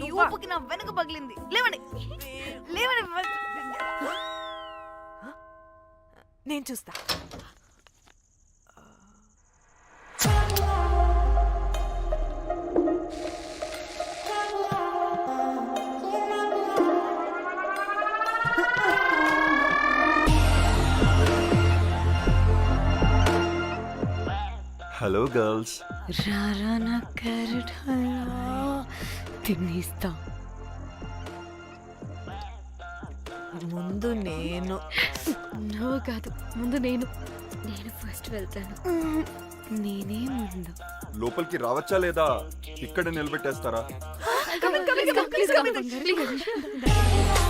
ఈ ఊపుకి నా వెనక పగిలింది. లేవండి లేవండి. నేను చూస్తా. Hello girls. రారా నా క్యారెట్ హల్వా తినేస్తా. ముందు నేను. నువ్వు కాదు, ముందు నేను ఫస్ట్ వెళ్తాను. నేనే ముందు. లోపలికి రావచ్చా లేదా ఇక్కడ నిలబెట్టేస్తారా? Come in, please come in.